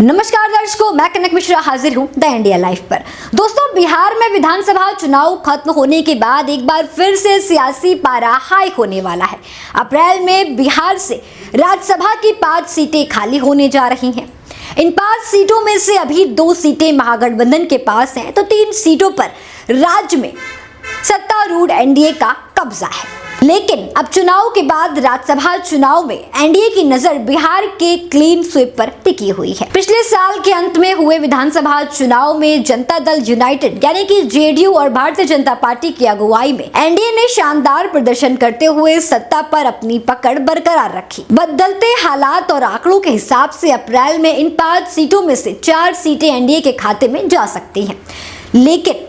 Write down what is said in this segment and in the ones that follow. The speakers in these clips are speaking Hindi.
नमस्कार दर्शकों, मैं कनक मिश्रा हाजिर हूं द इंडिया लाइव पर। दोस्तों, बिहार में विधानसभा चुनाव खत्म होने के बाद एक बार फिर से सियासी पारा हाई होने वाला है। अप्रैल में बिहार से राज्यसभा की 5 सीटें खाली होने जा रही हैं। इन 5 सीटों में से अभी 2 सीटें महागठबंधन के पास हैं, तो 3 सीटों पर राज्य में सत्तारूढ़ एनडीए का कब्जा है। लेकिन अब चुनाव के बाद राज्यसभा चुनाव में एनडीए की नजर बिहार के क्लीन स्वीप पर टिकी हुई है। पिछले साल के अंत में हुए विधानसभा चुनाव में जनता दल यूनाइटेड यानी कि जेडीयू और भारतीय जनता पार्टी की अगुवाई में एनडीए ने शानदार प्रदर्शन करते हुए सत्ता पर अपनी पकड़ बरकरार रखी। बदलते हालात और आंकड़ों के हिसाब से अप्रैल में इन 5 सीटों में से 4 सीटें एनडीए के खाते में जा सकती हैं। लेकिन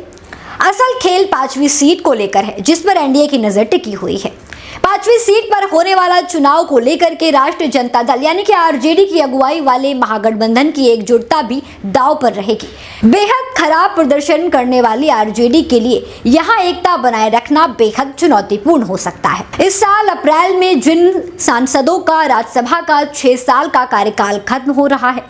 असल खेल 5वीं सीट को लेकर है, जिस पर एनडीए की नजर टिकी हुई है। 5वीं सीट पर होने वाला चुनाव को लेकर के राष्ट्रीय जनता दल यानी कि आरजेडी की अगुवाई वाले महागठबंधन की एकजुटता भी दांव पर रहेगी। बेहद खराब प्रदर्शन करने वाली आरजेडी के लिए यहां एकता बनाए रखना बेहद चुनौतीपूर्ण हो सकता है। इस साल अप्रैल में जिन सांसदों का राज्यसभा का 6 साल का कार्यकाल खत्म हो रहा है,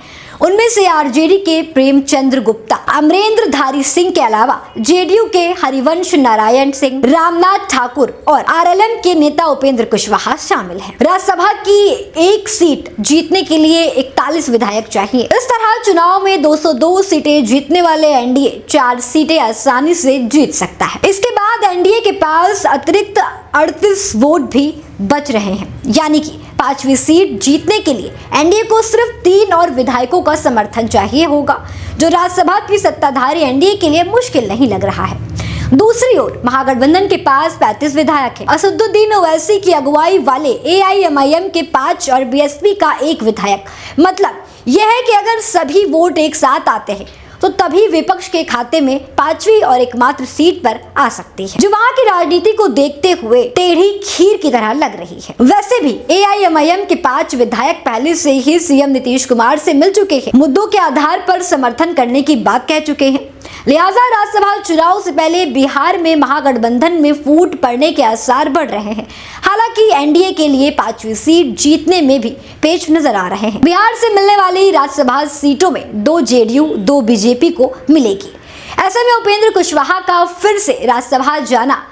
उनमें से आरजेडी के प्रेमचंद्र गुप्ता, अमरेंद्रधारी सिंह के अलावा जेडीयू के हरिवंश नारायण सिंह, रामनाथ ठाकुर और आरएलएम के नेता उपेंद्र कुशवाहा शामिल हैं। राज्यसभा की 1 सीट जीतने के लिए 41 विधायक चाहिए। इस तरह चुनाव में 202 सीटें जीतने वाले एनडीए 4 सीटें आसानी से जीत सकता है। इसके बाद एनडीए के पास अतिरिक्त 38 वोट भी बच रहे हैं, यानी कि 5वीं सीट जीतने के लिए एनडीए को सिर्फ 3 और विधायकों का समर्थन चाहिए होगा, जो राज्यसभा की सत्ताधारी एनडीए के लिए मुश्किल नहीं लग रहा है। दूसरी ओर महागठबंधन के पास 35 विधायक हैं। असदुद्दीन ओवैसी की अगुवाई वाले एआईएमआईएम के 5 और बीएसपी का 1 विधायक। मतलब यह है कि अगर सभी वोट एक साथ आते हैं तो तभी विपक्ष के खाते में 5वीं और एकमात्र सीट पर आ सकती है, जो वहां की राजनीति को देखते हुए टेढ़ी खीर की तरह लग रही है। वैसे भी एआईएमआईएम के 5 विधायक पहले से ही सीएम नीतीश कुमार से मिल चुके हैं, मुद्दों के आधार पर समर्थन करने की बात कह चुके हैं। लिहाजा राज्यसभा चुनाव से पहले बिहार में महागठबंधन में फूट पड़ने के आसार बढ़ रहे हैं। हालांकि एनडीए के लिए 5वीं सीट जीतने में भी पेच नजर आ रहे हैं। बिहार से मिलने वाली राज्यसभा सीटों में 2 जेडीयू 2 बीजेपी को मिलेगी। ऐसे में उपेंद्र कुशवाहा का फिर से राज्यसभा जाना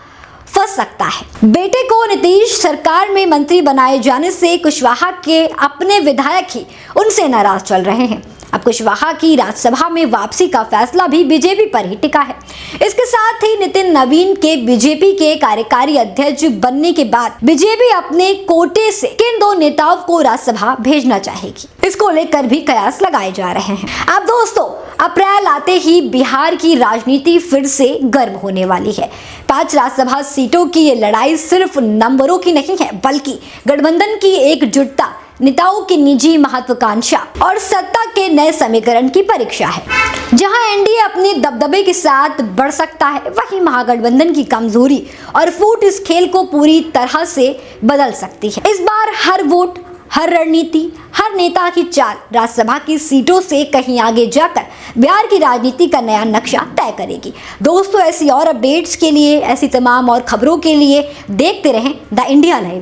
फंस सकता है। बेटे को नीतीश सरकार में मंत्री बनाए जाने से कुशवाहा के अपने विधायक ही उनसे नाराज चल रहे हैं। अब कुशवाहा की राज्यसभा में वापसी का फैसला भी बीजेपी पर ही टिका है। इसके साथ ही नितिन नवीन के बीजेपी के कार्यकारी अध्यक्ष बनने के बाद बीजेपी अपने कोटे से किन 2 नेताओं को राज्यसभा भेजना चाहेगी, इसको लेकर भी कयास लगाए जा रहे हैं। अब दोस्तों, अप्रैल आते ही बिहार की राजनीति फिर से गर्म होने वाली है। 5 राज्यसभा सीटों की ये लड़ाई सिर्फ नंबरों की नहीं है, बल्कि गठबंधन की एकजुटता, नेताओं की निजी महत्वाकांक्षा और सत्ता के नए समीकरण की परीक्षा है। जहां एनडीए अपने दबदबे के साथ बढ़ सकता है, वहीं महागठबंधन की कमजोरी और फूट इस खेल को पूरी तरह से बदल सकती है। इस बार हर वोट, हर रणनीति, हर नेता की चाल राज्यसभा की सीटों से कहीं आगे जाकर बिहार की राजनीति का नया नक्शा तय करेगी। दोस्तों, ऐसी और अपडेट्स के लिए, ऐसी तमाम और खबरों के लिए देखते रहें द इंडिया लाइव।